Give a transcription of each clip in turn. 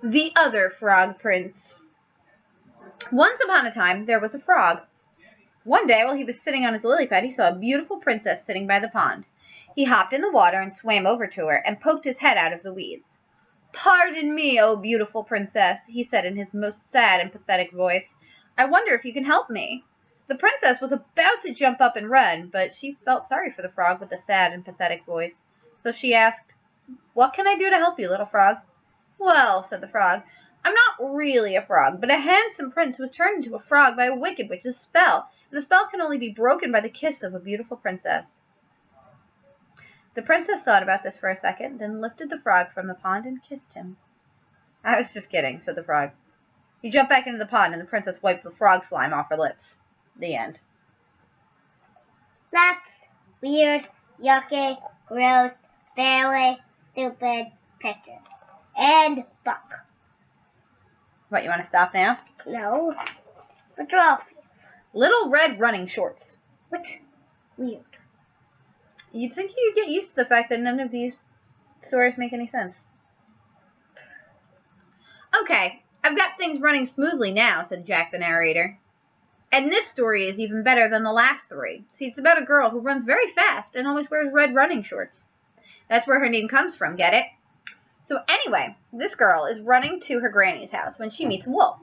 The Other Frog Prince. Once upon a time, there was a frog. One day, while he was sitting on his lily pad, he saw a beautiful princess sitting by the pond. He hopped in the water and swam over to her and poked his head out of the weeds. "Pardon me, oh beautiful princess," he said in his most sad and pathetic voice. "I wonder if you can help me." The princess was about to jump up and run, but she felt sorry for the frog with the sad and pathetic voice. So she asked, "What can I do to help you, little frog?" "Well," said the frog, "I'm not really a frog, but a handsome prince was turned into a frog by a wicked witch's spell, and the spell can only be broken by the kiss of a beautiful princess." The princess thought about this for a second, then lifted the frog from the pond and kissed him. "I was just kidding," said the frog. He jumped back into the pond, and the princess wiped the frog slime off her lips. The end. That's weird, yucky, gross, very stupid picture. And book. What, you want to stop now? No. What's wrong? Little Red Running Shorts. What? Weird. You'd think you'd get used to the fact that none of these stories make any sense. "Okay, I've got things running smoothly now," said Jack the narrator. "And this story is even better than the last three. See, it's about a girl who runs very fast and always wears red running shorts. That's where her name comes from, get it? So anyway, this girl is running to her granny's house when she meets a wolf.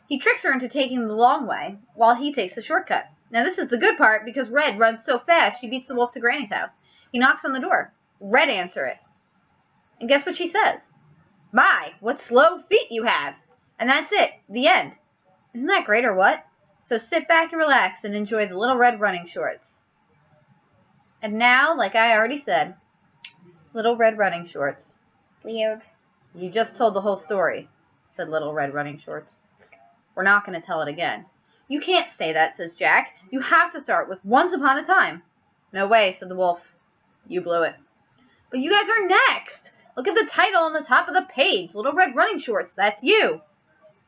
He tricks her into taking the long way while he takes the shortcut. Now this is the good part because Red runs so fast she beats the wolf to Granny's house. He knocks on the door. Red answers it. And guess what she says? 'My, what slow feet you have.' And that's it. The end. Isn't that great or what? So sit back and relax and enjoy the Little Red Running Shorts." And now, like I already said, Little Red Running Shorts. Weird. "You just told the whole story," said Little Red Running Shorts. "We're not going to tell it again." "You can't say that," says Jack. "You have to start with once upon a time." "No way," said the wolf. "You blew it." "But you guys are next. Look at the title on the top of the page. Little Red Running Shorts. That's you."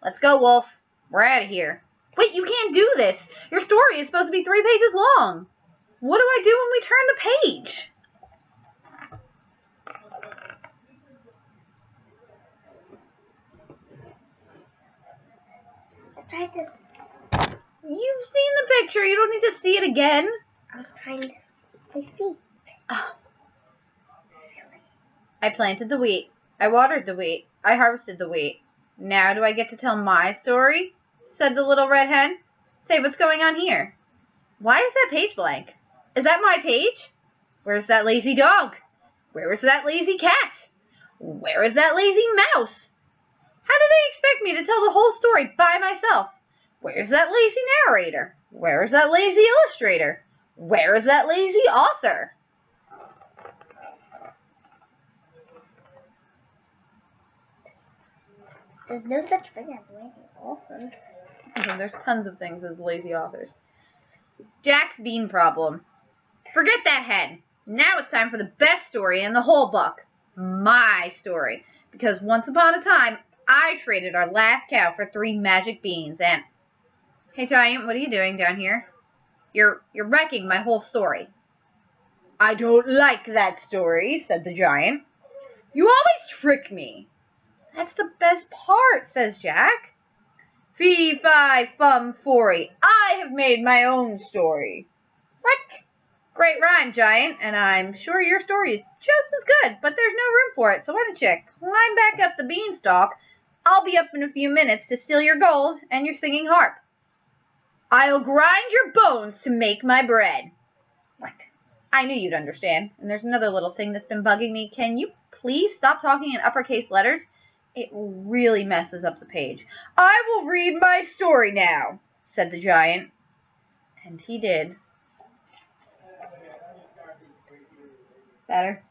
"Let's go, wolf. We're out of here." "Wait, you can't do this. Your story is supposed to be 3 pages long. What do I do when we turn the page?" I'm trying to... You've seen the picture. You don't need to see it again. I'm trying to... My feet. Oh. "I planted the wheat. I watered the wheat. I harvested the wheat. Now do I get to tell my story?" said the little red hen. "Say, what's going on here? Why is that page blank? Is that my page? Where's that lazy dog? Where is that lazy cat? Where is that lazy mouse? How do they expect me to tell the whole story by myself? Where's that lazy narrator? Where is that lazy illustrator? Where is that lazy author?" There's no such thing as lazy authors. There's tons of things as lazy authors. Jack's bean problem. Forget that hen. Now it's time for the best story in the whole book. My story. Because once upon a time, I traded our last cow for 3 magic beans and... Hey, Giant, what are you doing down here? You're wrecking my whole story. "I don't like that story," said the Giant. "You always trick me." "That's the best part," says Jack. "Fee, fi, fum, fory. I have made my own story." What? "Great rhyme, Giant, and I'm sure your story is just as good, but there's no room for it, so why don't you climb back up the beanstalk? I'll be up in a few minutes to steal your gold and your singing harp. I'll grind your bones to make my bread." What? I knew you'd understand. And there's another little thing that's been bugging me. Can you please stop talking in uppercase letters? It really messes up the page. "I will read my story now," said the Giant. And he did. Better?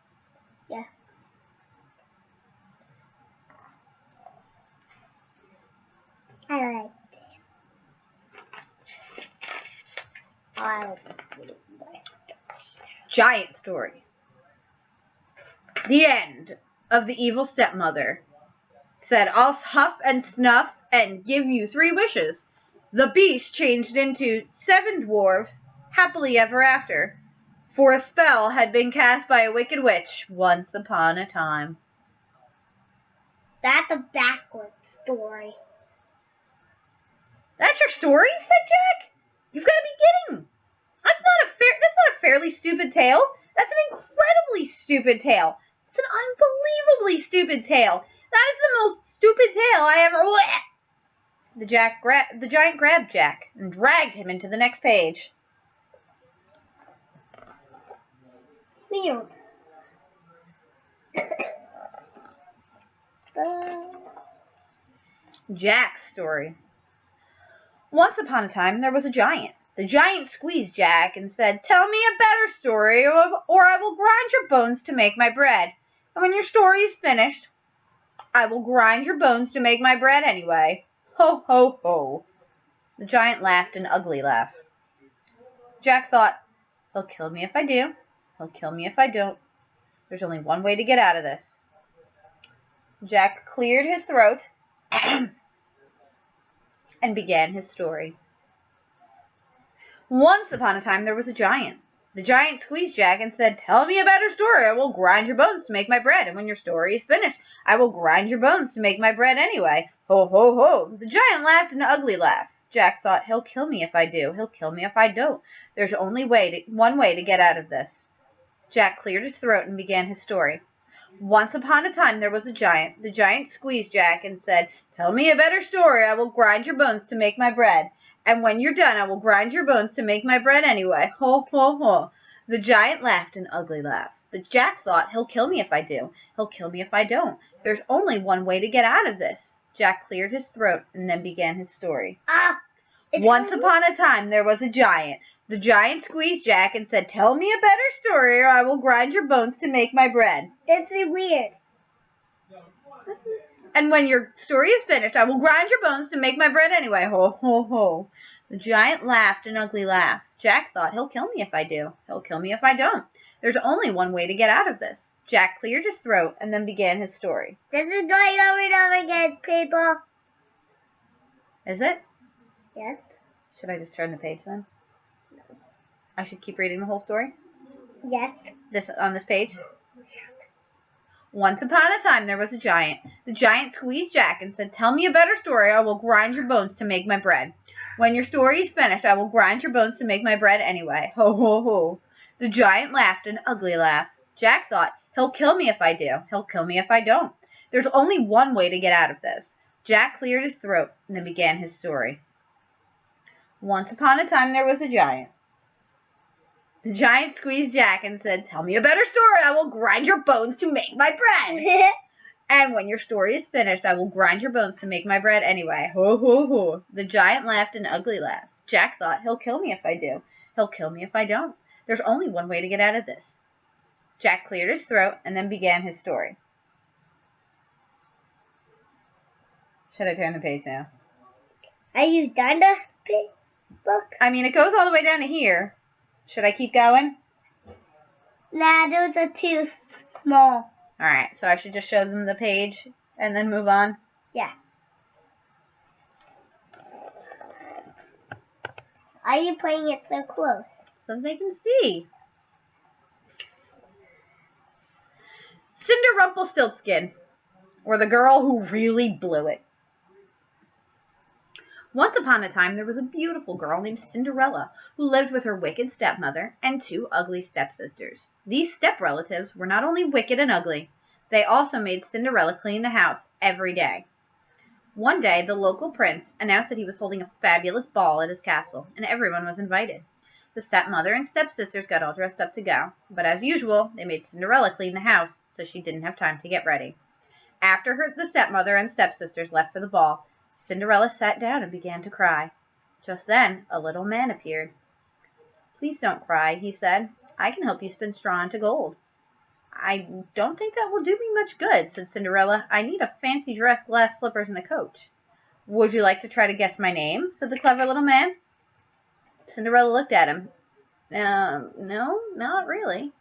Yeah. I like it. I'll read my Giant story. The end of the evil stepmother said, "I'll huff and snuff and give you 3 wishes." The beast changed into 7 dwarfs happily ever after, for a spell had been cast by a wicked witch once upon a time. That's a backwards story. That's your story? Said Jack. You've got to be kidding. That's not a fairly stupid tale. That's an incredibly stupid tale. It's an unbelievably stupid tale. That is the most stupid tale I ever... The giant grabbed Jack and dragged him into the next page. Weird. Jack's story. Once upon a time, there was a giant. The giant squeezed Jack and said, "Tell me a better story, or I will grind your bones to make my bread. And when your story is finished, I will grind your bones to make my bread anyway. Ho, ho, ho." The giant laughed an ugly laugh. Jack thought, "He'll kill me if I do. He'll kill me if I don't. There's only one way to get out of this." Jack cleared his throat and began his story. Once upon a time, there was a giant. The giant squeezed Jack and said, "Tell me a better story. I will grind your bones to make my bread. And when your story is finished, I will grind your bones to make my bread anyway. Ho, ho, ho." The giant laughed an ugly laugh. Jack thought, "He'll kill me if I do. He'll kill me if I don't. There's only one way to get out of this." Jack cleared his throat and began his story. Once upon a time, there was a giant. The giant squeezed Jack and said, "Tell me a better story. I will grind your bones to make my bread. And when you're done, I will grind your bones to make my bread anyway. Ho, ho, ho." The giant laughed an ugly laugh. Jack thought, "He'll kill me if I do. He'll kill me if I don't. There's only one way to get out of this." Jack cleared his throat and then began his story. Once upon a time, there was a giant. The giant squeezed Jack and said, "Tell me a better story, or I will grind your bones to make my bread. This is weird. And when your story is finished, I will grind your bones to make my bread anyway. Ho, ho, ho." The giant laughed an ugly laugh. Jack thought, "He'll kill me if I do. He'll kill me if I don't. There's only one way to get out of this." Jack cleared his throat and then began his story. This is going over and over again, people. Is it? Yes. Should I just turn the page then? No. I should keep reading the whole story? Yes. On this page? Once upon a time, there was a giant. The giant squeezed Jack and said, "Tell me a better story, or I will grind your bones to make my bread. When your story is finished, I will grind your bones to make my bread anyway. Ho, ho, ho." The giant laughed an ugly laugh. Jack thought, "He'll kill me if I do. He'll kill me if I don't. There's only one way to get out of this." Jack cleared his throat and then began his story. Once upon a time, there was a giant. The giant squeezed Jack and said, "Tell me a better story. I will grind your bones to make my bread. And when your story is finished, I will grind your bones to make my bread anyway. Ho, ho, ho." The giant laughed an ugly laugh. Jack thought, "He'll kill me if I do. He'll kill me if I don't. There's only one way to get out of this." Jack cleared his throat and then began his story. Should I turn the page now? Are you done the book? I mean, it goes all the way down to here. Should I keep going? Nah, those are too small. All right, so I should just show them the page and then move on? Yeah. Are you putting it so close? So they can see. Cinderrumpelstiltskin, or the girl who really blew it. Once upon a time, there was a beautiful girl named Cinderella who lived with her wicked stepmother and two ugly stepsisters. These step-relatives were not only wicked and ugly, they also made Cinderella clean the house every day. One day, the local prince announced that he was holding a fabulous ball at his castle, and everyone was invited. The stepmother and stepsisters got all dressed up to go, but as usual, they made Cinderella clean the house, so she didn't have time to get ready. After the stepmother and stepsisters left for the ball, Cinderella sat down and began to cry. Just then, a little man appeared. "Please don't cry," he said. "I can help you spin straw into gold." "I don't think that will do me much good," said Cinderella. "I need a fancy dress, glass slippers, and a coach." "Would you like to try to guess my name?" said the clever little man. Cinderella looked at him. No, not really."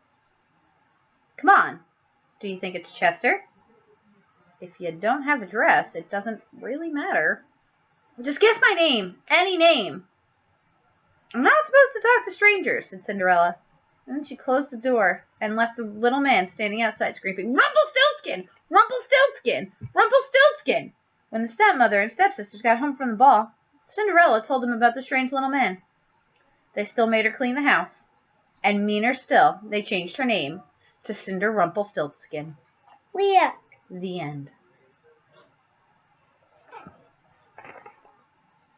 "Come on. Do you think it's Chester?" "If you don't have a dress, it doesn't really matter." "Just guess my name. Any name." "I'm not supposed to talk to strangers," said Cinderella. And then she closed the door and left the little man standing outside screaming, "Rumpelstiltskin! Rumpelstiltskin! Rumpelstiltskin!" When the stepmother and stepsisters got home from the ball, Cinderella told them about the strange little man. They still made her clean the house. And meaner still, they changed her name to Cinder Rumpelstiltskin. Leah. The end.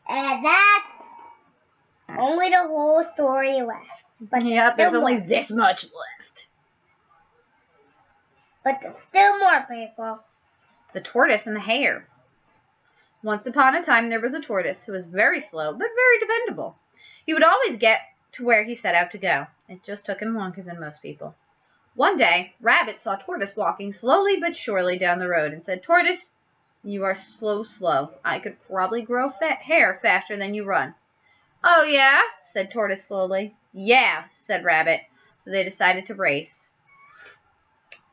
And that's only the whole story left. But Yep, there's only this much left. But there's still more, people. The tortoise and the hare. Once upon a time, there was a tortoise who was very slow, but very dependable. He would always get to where he set out to go. It just took him longer than most people. One day, Rabbit saw Tortoise walking slowly but surely down the road and said, "Tortoise, you are slow. I could probably grow hair faster than you run." "Oh, yeah?" said Tortoise slowly. "Yeah," said Rabbit. So they decided to race.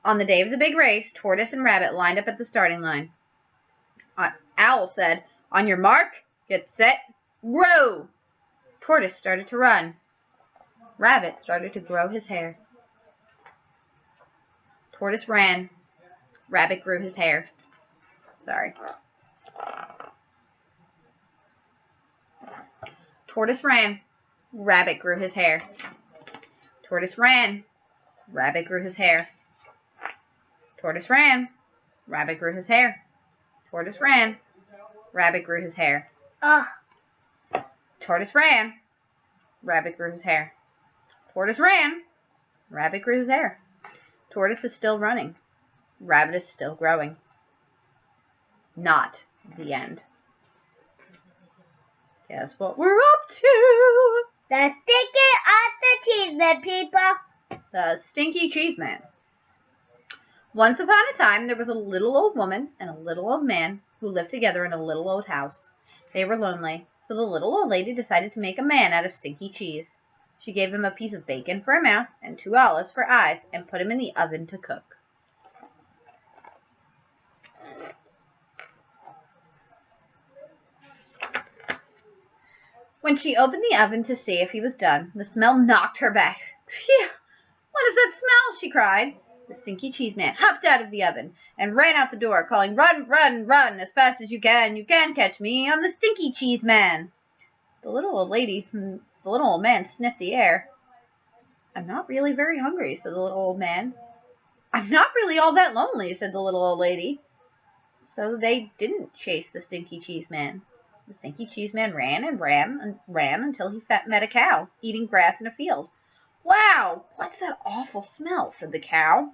On the day of the big race, Tortoise and Rabbit lined up at the starting line. Owl said, "On your mark, get set, row." Tortoise started to run. Rabbit started to grow his hair. Tortoise ran. Rabbit grew his hair. Sorry. Tortoise ran. Rabbit grew his hair. Tortoise ran. Rabbit grew his hair. Tortoise ran. Rabbit grew his hair. Tortoise ran. Rabbit grew his hair. Tortoise ran. Rabbit grew his hair. Tortoise ran. Rabbit grew his hair. Tortoise is still running. Rabbit is still growing. Not the end. Guess what we're up to? The Stinky of the Cheeseman, people. The Stinky Cheese Man. Once upon a time, there was a little old woman and a little old man who lived together in a little old house. They were lonely, so the little old lady decided to make a man out of stinky cheese. She gave him a piece of bacon for a mouth and 2 olives for eyes and put him in the oven to cook. When she opened the oven to see if he was done, the smell knocked her back. "Phew! What is that smell?" she cried. The Stinky Cheese Man hopped out of the oven and ran out the door, calling, "Run, run, run, as fast as you can. You can't catch me. I'm the Stinky Cheese Man." The little old lady and the little old man sniffed the air. "I'm not really very hungry," said the little old man. "I'm not really all that lonely," said the little old lady. So they didn't chase the Stinky Cheese Man. The Stinky Cheese Man ran and ran and ran until he met a cow eating grass in a field. "Wow, what's that awful smell?" said the cow.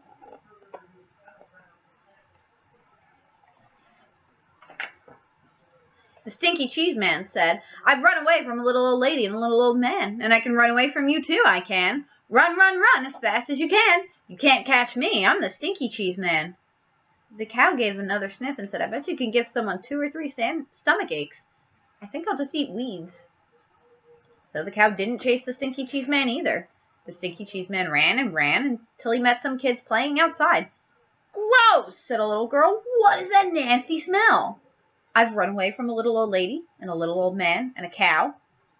The Stinky Cheese Man said, "I've run away from a little old lady and a little old man, and I can run away from you too, I can. Run, run, run, as fast as you can. You can't catch me. I'm the Stinky Cheese Man." The cow gave another sniff and said, "I bet you can give someone 2 or 3 stomach aches. I think I'll just eat weeds." So the cow didn't chase the Stinky Cheese Man either. The Stinky Cheese Man ran and ran until he met some kids playing outside. "Gross," said a little girl. "What is that nasty smell?" "I've run away from a little old lady and a little old man and a cow.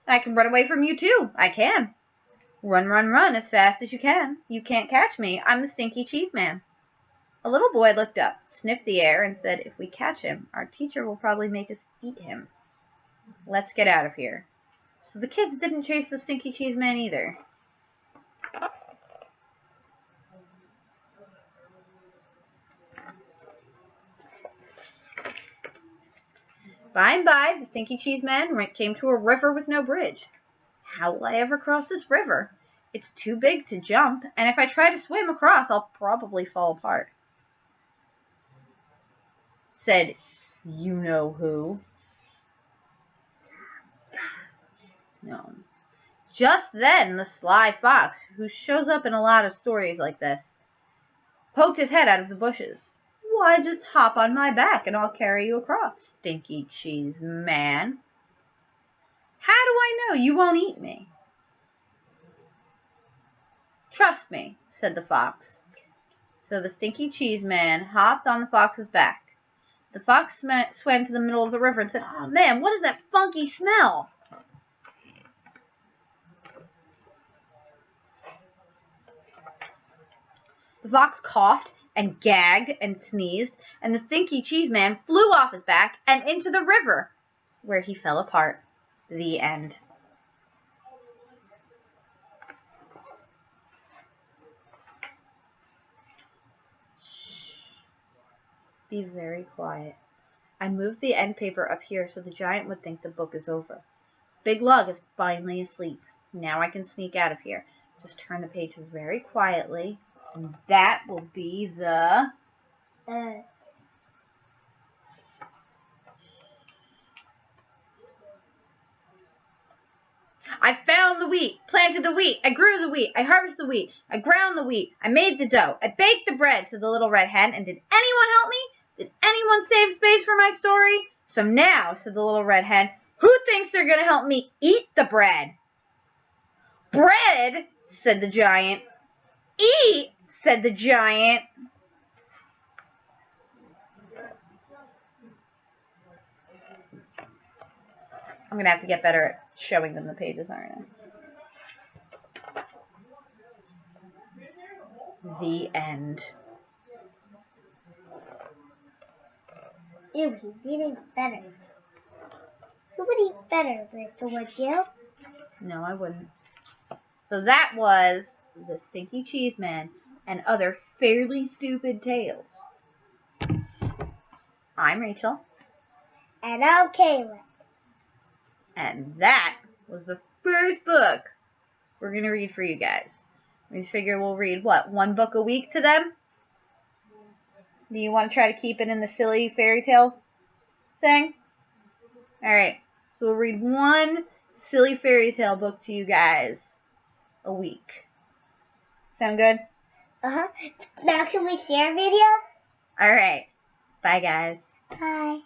And I can run away from you too. I can. Run, run, run as fast as you can. You can't catch me. I'm the Stinky Cheese Man." A little boy looked up, sniffed the air, and said, "If we catch him, our teacher will probably make us eat him. Let's get out of here." So the kids didn't chase the Stinky Cheese Man either. By and by, the Stinky Cheese Man came to a river with no bridge. "How will I ever cross this river? It's too big to jump, and if I try to swim across, I'll probably fall apart," said you-know-who. No. Just then, the sly fox, who shows up in a lot of stories like this, poked his head out of the bushes. "Why, just hop on my back and I'll carry you across, Stinky Cheese Man." "How do I know you won't eat me?" "Trust me," said the fox. So the Stinky Cheese Man hopped on the fox's back. The fox swam to the middle of the river and said, "Oh man, what is that funky smell?" The fox coughed and gagged and sneezed, and the Stinky Cheese Man flew off his back and into the river, where he fell apart. The end. Shh. Be very quiet. I moved the end paper up here so the giant would think the book is over. Big Lug is finally asleep. Now I can sneak out of here. Just turn the page very quietly, and that will be the... I found the wheat, planted the wheat, I grew the wheat, I harvested the wheat, I ground the wheat, I made the dough, I baked the bread, said the little red hen. And did anyone help me? Did anyone save space for my story? So now, said the little red hen, who thinks they're going to help me eat the bread? Bread, said the giant. Eat, said the giant. I'm going to have to get better at showing them the pages, aren't I? The end. Ew, he did eat feathers. Who would eat feathers, Rachel? Would you? No, I wouldn't. So that was the Stinky Cheese Man and Other Fairly Stupid Tales. I'm Rachel. And I'm Kayla. And that was the first book we're going to read for you guys. We figure we'll read, what, one book a week to them? Do you want to try to keep it in the silly fairy tale thing? Alright, so we'll read one silly fairy tale book to you guys a week. Sound good? Uh-huh. Now can we share a video? Alright. Bye, guys. Bye.